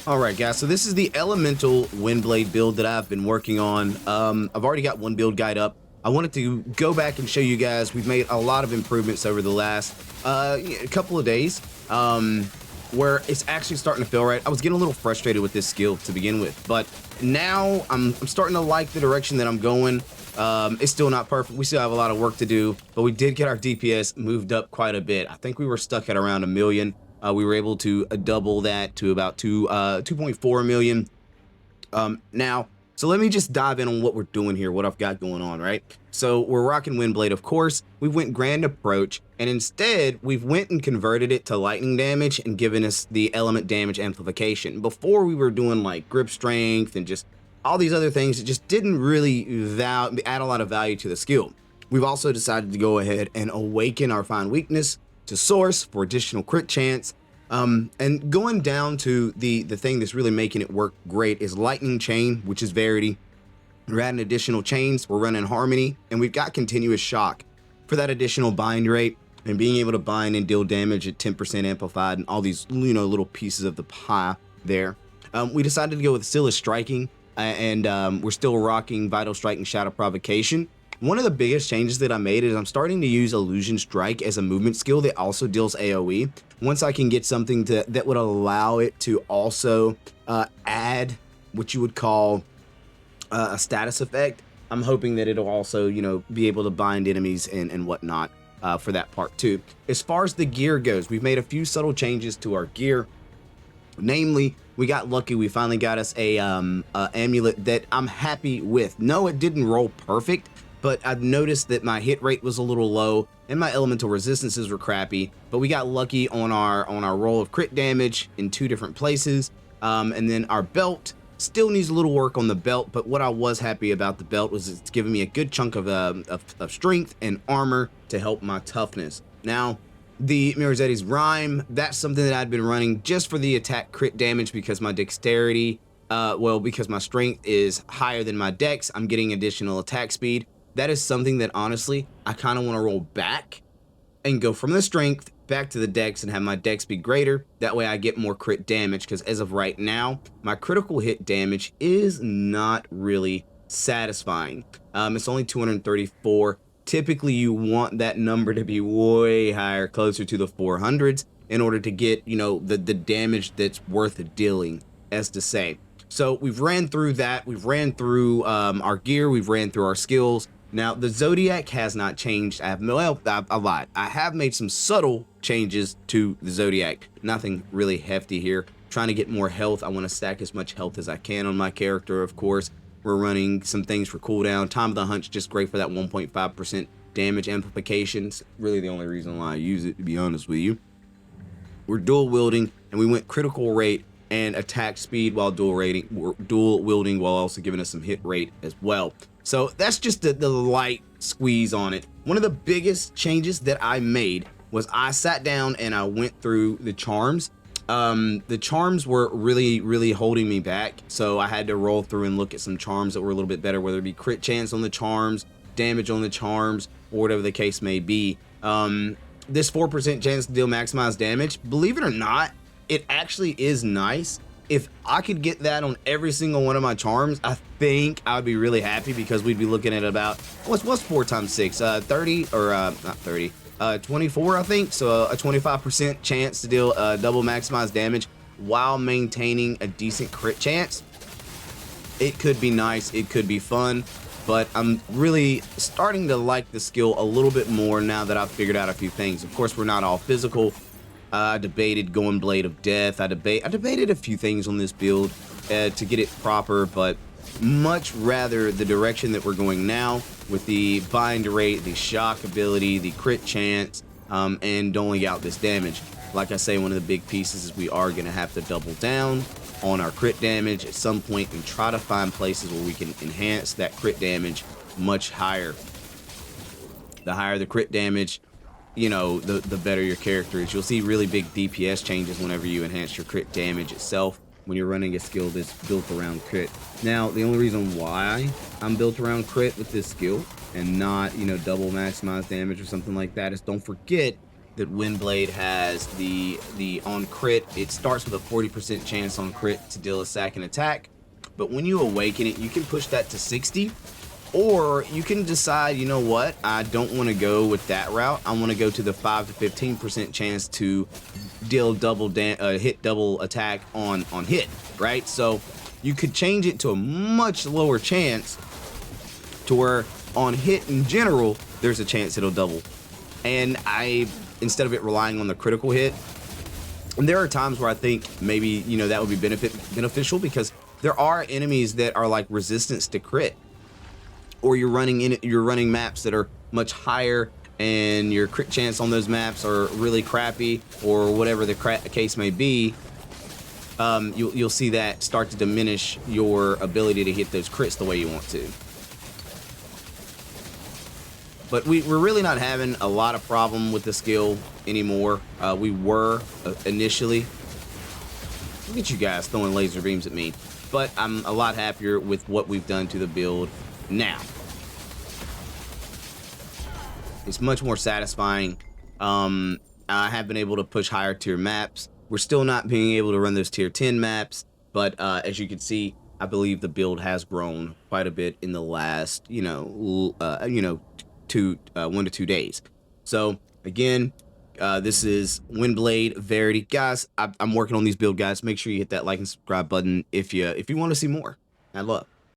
Alright guys, so this is the Elemental Windblade build that I've been working on. I've already got one build guide up. I wanted to go back and show you guys we've made a lot of improvements over the last couple of days, where it's actually starting to feel right. I was getting a little frustrated with this skill to begin with, but now I'm starting to like the direction that I'm going. It's still not perfect. We still have a lot of work to do, but we did get our DPS moved up quite a bit. I think we were stuck at around 1 million. We were able to double that to about 2.4 million. Now, so let me just dive in on what we're doing here, what I've got going on, right? So we're rocking Windblade, of course. We went Grand Approach, and instead we've went and converted it to lightning damage and given us the element damage amplification. Before we were doing like grip strength and just all these other things that just didn't really add a lot of value to the skill. We've also decided to go ahead and awaken our Find Weakness to Source for additional crit chance. And going down to the thing that's really making it work great is Lightning Chain, which is Verity. We're adding additional chains, we're running Harmony, and we've got Continuous Shock for that additional bind rate and being able to bind and deal damage at 10% amplified and all these, you know, little pieces of the pie there. We decided to go with Still Striking, and we're still rocking Vital Strike and Shadow Provocation. One of the biggest changes that I made is I'm starting to use Illusion Strike as a movement skill that also deals AoE. Once I can get something that would allow it to also add what you would call a status effect, I'm hoping that it'll also, you know, be able to bind enemies and whatnot for that part too. As far as the gear goes, we've made a few subtle changes to our gear. Namely, we got lucky. We finally got us a amulet that I'm happy with. No, it didn't roll perfect, but I've noticed that my hit rate was a little low and my elemental resistances were crappy, but we got lucky on our roll of crit damage in 2 different places. And then our belt still needs a little work on the belt, but what I was happy about the belt was it's giving me a good chunk of strength and armor to help my toughness. Now, the Mirazetti's Rhyme, that's something that I'd been running just for the attack crit damage because my dexterity, because my strength is higher than my dex, I'm getting additional attack speed. That is something that honestly, I kind of want to roll back and go from the strength back to the dex and have my dex be greater. That way I get more crit damage, because as of right now, my critical hit damage is not really satisfying. It's only 234. Typically, you want that number to be way higher, closer to the 400s, in order to get, you know, the damage that's worth dealing, as to say. So we've ran through that. We've ran through our gear. We've ran through our skills. Now, the Zodiac has not changed. I lied. I have made some subtle changes to the Zodiac. Nothing really hefty here. Trying to get more health. I want to stack as much health as I can on my character, of course. We're running some things for cooldown. Time of the Hunt's just great for that 1.5% damage amplifications. Really the only reason why I use it, to be honest with you. We're dual wielding, and we went critical rate and attack speed while dual wielding, while also giving us some hit rate as well. So that's just the light squeeze on it. One of the biggest changes that I made was I sat down and I went through the charms. The charms were really holding me back, so I had to roll through and look at some charms that were a little bit better, whether it be crit chance on the charms, damage on the charms, or whatever the case may be. This 4% chance to deal maximized damage, believe it or not, it actually is nice. If I could get that on every single one of my charms, I think I would be really happy, because we'd be looking at about, what's 4 times 6? 30, or not 30, 24, I think. So a 25% chance to deal double maximized damage while maintaining a decent crit chance. It could be nice, it could be fun, but I'm really starting to like the skill a little bit more now that I've figured out a few things. Of course, we're not all physical. I debated going Blade of Death. I debated a few things on this build to get it proper, but much rather the direction that we're going now with the bind rate, the shock ability, the crit chance, and doling out this damage. Like I say, one of the big pieces is we are going to have to double down on our crit damage at some point and try to find places where we can enhance that crit damage much higher. The higher the crit damage, you know, the better your character is. You'll see really big DPS changes whenever you enhance your crit damage itself when you're running a skill that's built around crit. Now, the only reason why I'm built around crit with this skill and not, you know, double maximized damage or something like that is, don't forget that Windblade has the on crit. It starts with a 40% chance on crit to deal a second attack, but when you awaken it, you can push that to 60, or you can decide, you know what, I don't want to go with that route. I want to go to the 5 to 15% chance to deal hit double attack on hit, right? So you could change it to a much lower chance, to where on hit in general, there's a chance it'll double. And instead of it relying on the critical hit, and there are times where I think maybe, you know, that would be beneficial, because there are enemies that are like resistance to crit, or you're running maps that are much higher and your crit chance on those maps are really crappy, or whatever the case may be. You'll see that start to diminish your ability to hit those crits the way you want to. But we're really not having a lot of problem with the skill anymore. We were initially. Look at you guys throwing laser beams at me. But I'm a lot happier with what we've done to the build now. It's much more satisfying. I have been able to push higher tier maps. We're still not being able to run those tier 10 maps, but as you can see, I believe the build has grown quite a bit in the last, 1 to 2 days. So again, this is Windblade Verity, guys. I'm working on these build guides. Make sure you hit that like and subscribe button if you want to see more. I love.